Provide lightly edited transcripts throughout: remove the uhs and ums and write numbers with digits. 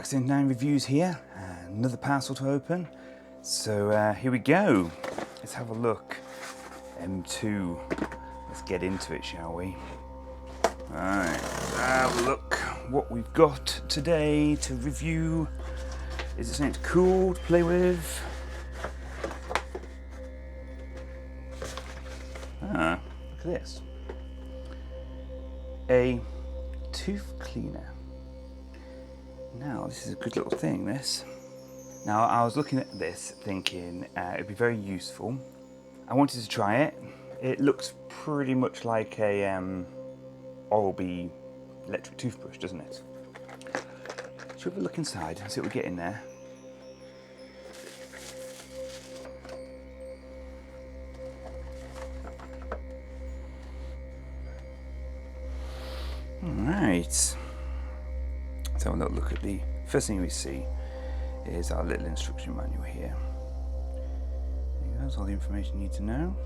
Dax79 reviews here, another parcel to open. So here we go. Let's have a look. M2. Let's get into it, shall we? Alright, let's have a look what we've got today to review. Is it something cool to play with? Ah, look at this. A tooth cleaner. Now, this is a good little thing, this. Now, I was looking at this thinking it'd be very useful. I wanted to try it. It looks pretty much like a Oral-B electric toothbrush, doesn't it? Should we look inside and see what we get in there? Alright. Let's have a little look at the first thing we see is our little instruction manual here. There you go, that's all the information you need to know.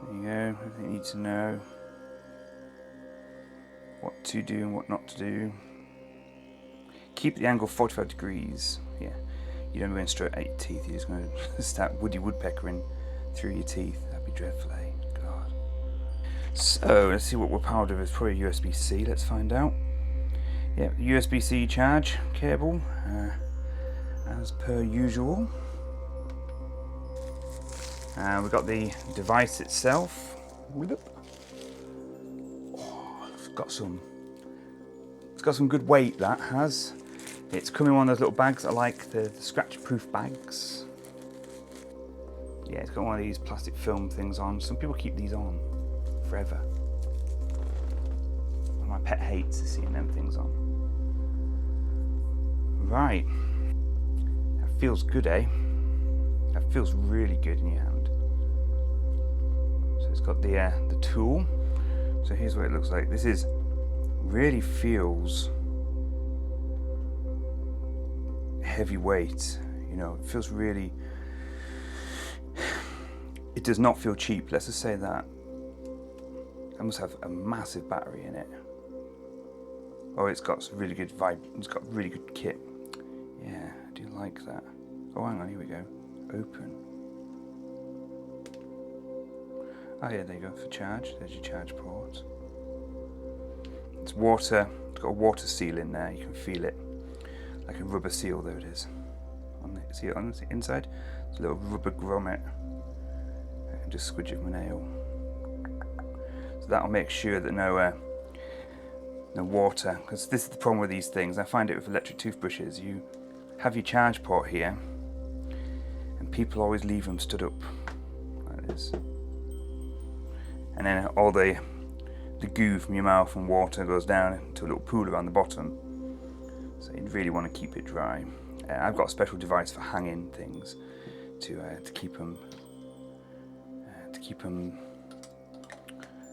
There you go, everything you need to know. What to do and what not to do. Keep the angle 45 degrees. Yeah. You don't go in straight at your teeth, you're just going to start woody woodpeckering through your teeth. That'd be dreadful, eh? God. So, let's see what we're powered with. It's probably USB-C, let's find out. Yeah, USB-C charge cable, as per usual. We've got the device itself. Oh, it's got some good weight, that has. It's come in one of those little bags. I like the scratch-proof bags. Yeah, it's got one of these plastic film things on. Some people keep these on forever. One of my pet hates is seeing them things on. Right. That feels good, eh? That feels really good in your hand. So it's got the tool. So here's what it looks like. This is really feels heavy weight, you know, it feels really, it does not feel cheap, let's just say that. It must have a massive battery in it. Oh, it's got really good it's got really good kit. Yeah, I do like that. Oh, hang on, here we go. Open. Oh yeah, there you go, for charge. There's your charge port. It's water, it's got a water seal in there, you can feel it. Like a rubber seal, there it is. See it on the inside? It's a little rubber grommet. I can just squidge it with my nail. So that'll make sure that no water, because this is the problem with these things. I find it with electric toothbrushes. You have your charge port here, and people always leave them stood up, like this. And then all the goo from your mouth and water goes down into a little pool around the bottom. So you really want to keep it dry. I've got a special device for hanging things to keep them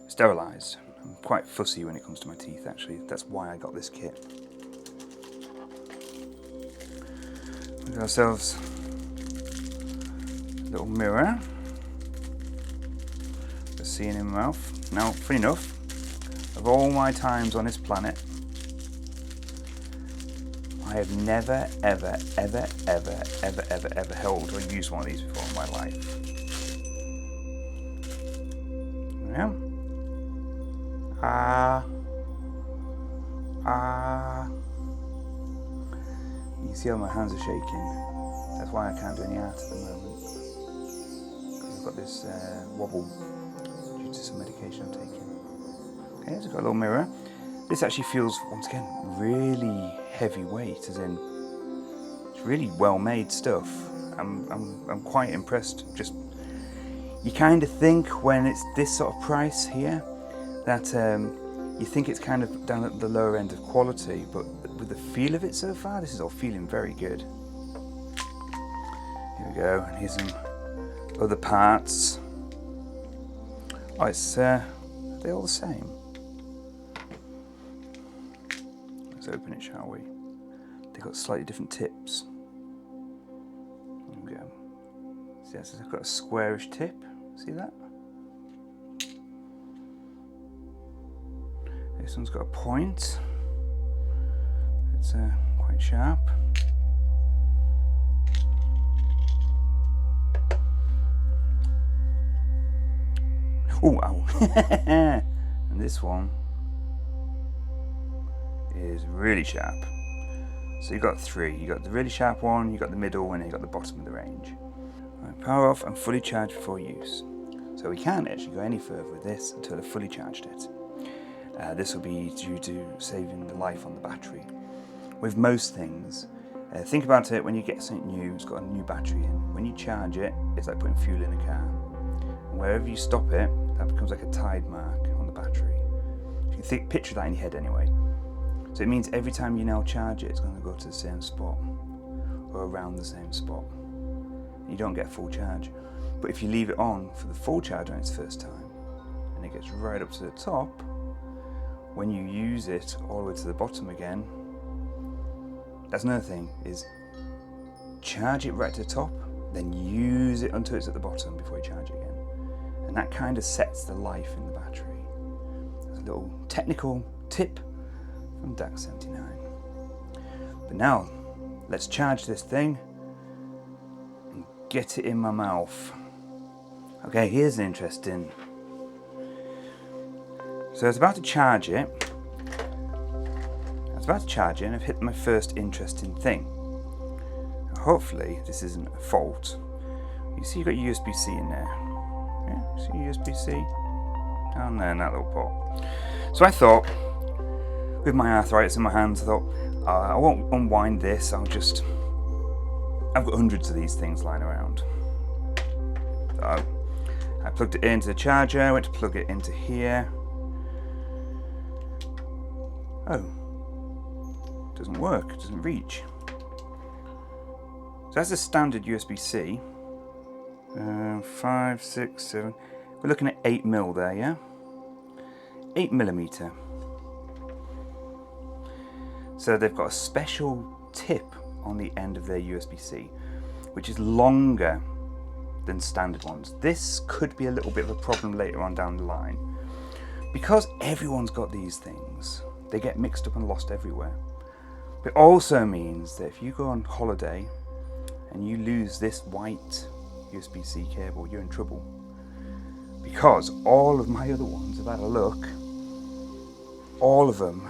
sterilised. I'm quite fussy when it comes to my teeth, actually. That's why I got this kit. We got ourselves a little mirror. Let's see in my mouth. Now, funny enough, of all my times on this planet, I have never, ever held or used one of these before in my life. Yeah. You can see how my hands are shaking. That's why I can't do any art at the moment. Because I've got this wobble due to some medication I'm taking. Okay, so I've got a little mirror. This actually feels, once again, really heavy weight, as in it's really well-made stuff. I'm quite impressed. Just, you kind of think when it's this sort of price here that you think it's kind of down at the lower end of quality, but with the feel of it so far, this is all feeling very good. Here we go, and here's some other parts. Oh, it's they're all the same. Let's open it, shall we? They've got slightly different tips. There we go. See, it's got a squarish tip. See that? This one's got a point. It's quite sharp. Oh, ow. And this one is really sharp. So you've got three. You've got the really sharp one, you've got the middle, and then you've got the bottom of the range. Right, power off and fully charged before use. So we can't actually go any further with this until I've fully charged it. This will be due to saving the life on the battery. With most things, think about it when you get something new, it's got a new battery in. When you charge it, it's like putting fuel in a car. And wherever you stop it, that becomes like a tide mark on the battery. You can picture that in your head anyway. So it means every time you now charge it, it's going to go to the same spot or around the same spot. You don't get full charge. But if you leave it on for the full charge on its first time, and it gets right up to the top, when you use it all the way to the bottom again, that's another thing, is charge it right to the top, then use it until it's at the bottom before you charge it again. And that kind of sets the life in the battery. There's a little technical tip from Dax79. But now, let's charge this thing and get it in my mouth. Okay, here's an interesting. So I was about to charge it. And I've hit my first interesting thing. Hopefully this isn't a fault. You see you've got USB-C in there. Yeah, see USB-C? Down there in that little pot. So I thought, with my arthritis in my hands, I thought, I won't unwind this, I've got hundreds of these things lying around. So I plugged it into the charger, I went to plug it into here. Oh, it doesn't work, it doesn't reach. So that's a standard USB-C. 5, 6, 7. We're looking at 8mm there, yeah? 8mm. So they've got a special tip on the end of their USB-C, which is longer than standard ones. This could be a little bit of a problem later on down the line. Because everyone's got these things, they get mixed up and lost everywhere. But it also means that if you go on holiday and you lose this white USB-C cable, you're in trouble. Because all of my other ones, I've had a look, all of them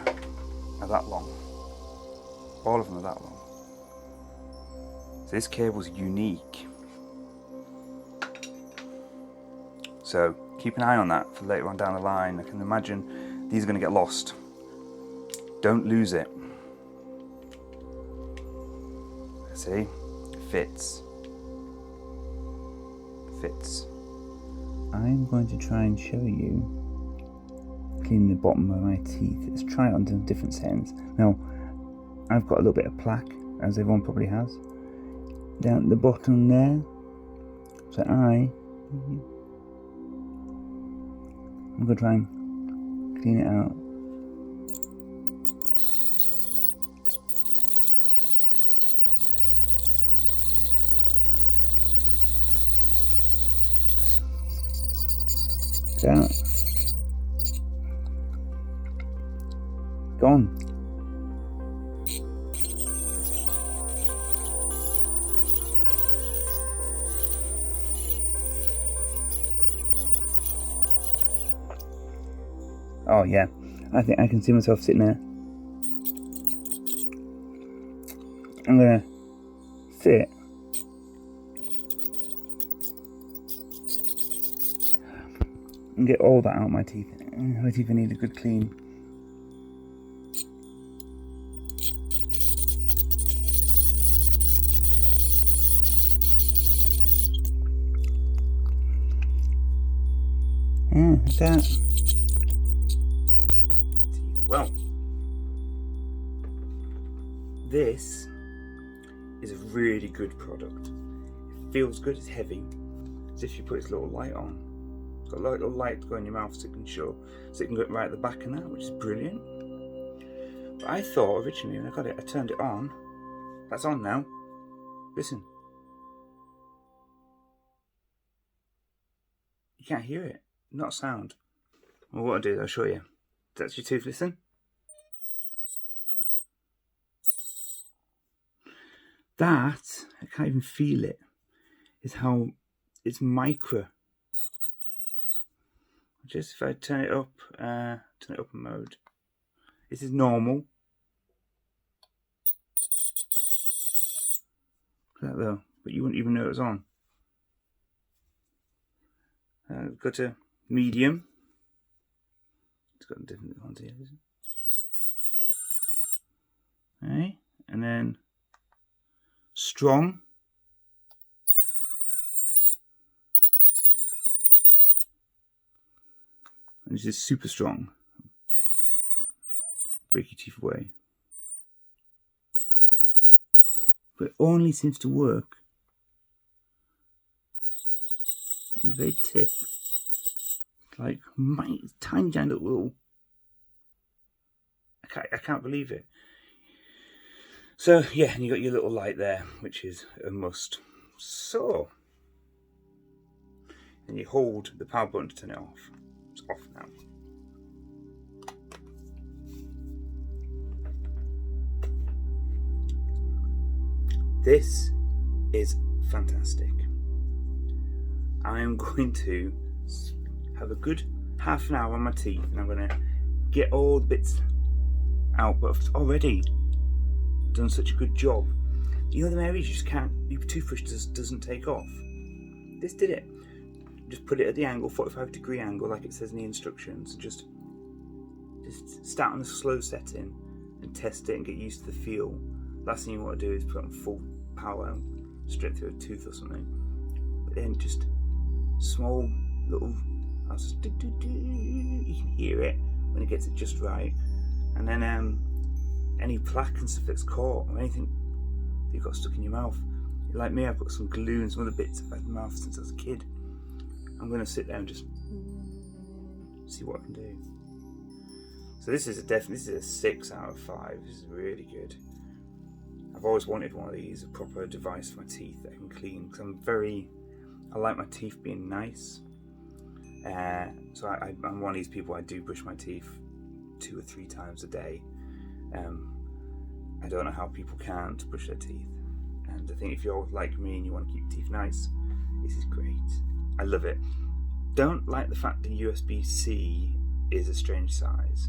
are that long. All of them are that long. So this cable's unique. So keep an eye on that for later on down the line. I can imagine these are going to get lost. Don't lose it. See? It fits. Fits. I'm going to try and show you cleaning the bottom of my teeth. Let's try it on different settings. Now, I've got a little bit of plaque, as everyone probably has, down at the bottom there. So I'm going to try and clean it out. That. Gone. Oh yeah, I think I can see myself sitting there. I'm gonna sit. And get all that out of my teeth. My teeth need a good clean. Yeah, like that. Well, this is a really good product. It feels good, it's heavy. As if you put its little light on. It's got a little light to go in your mouth so it can show, so it can go right at the back and that, which is brilliant. But I thought originally when I got it, I turned it on. That's on now. Listen. You can't hear it. Not a sound. Well, what I'll do is I'll show you. That's your tooth. Listen. That, I can't even feel it, is how it's micro. Just if I turn it up in mode. This is normal. Look at that though, but you wouldn't even know it was on. Go to medium. It's got different ones here, isn't it? Okay, and then strong. And this is super strong. Break your teeth away. But it only seems to work on the very tip. Like tiny little. I can't believe it. So yeah, and you got your little light there, which is a must. So, and you hold the power button to turn it off. It's off now. This is fantastic. I am going to have a good half an hour on my teeth, and I'm going to get all the bits out, but I've already done such a good job. You know, the areas you just can't, your toothbrush just doesn't take off. This did it. Just put it at the angle, 45-degree angle, like it says in the instructions. Just start on a slow setting and test it and get used to the feel. Last thing you want to do is put on full power straight through a tooth or something. But then just small little, you can hear it when it gets it just right. And then any plaque and stuff that's caught or anything that you've got stuck in your mouth. Like me, I've got some glue and some other bits I've had in my mouth since I was a kid. I'm going to sit there and just see what I can do. So this is a 6 out of 5. This is really good. I've always wanted one of these, a proper device for my teeth that I can clean, because I like my teeth being nice. So I'm one of these people, I do brush my teeth 2 or 3 times a day. I don't know how people can't brush their teeth. And I think if you're like me and you want to keep your teeth nice, this is great. I love it. Don't like the fact that USB-C is a strange size.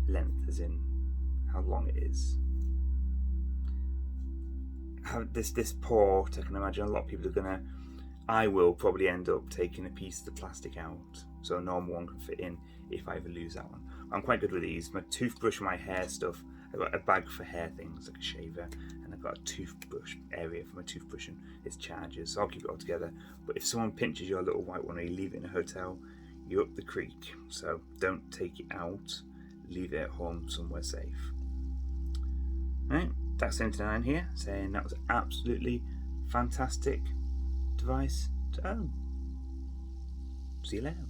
Length, as in how long it is. This port, I can imagine a lot of people I will probably end up taking a piece of the plastic out, so a normal one can fit in if I ever lose that one. I'm quite good with these. My toothbrush, my hair stuff, I've got a bag for hair things like a shaver, and I've got a toothbrush area for my toothbrush and its chargers, so I'll keep it all together. But if someone pinches your little white one or you leave it in a hotel, you're up the creek. So don't take it out, leave it at home somewhere safe. Right, Dax79 here, saying that was absolutely fantastic device to own. See you later.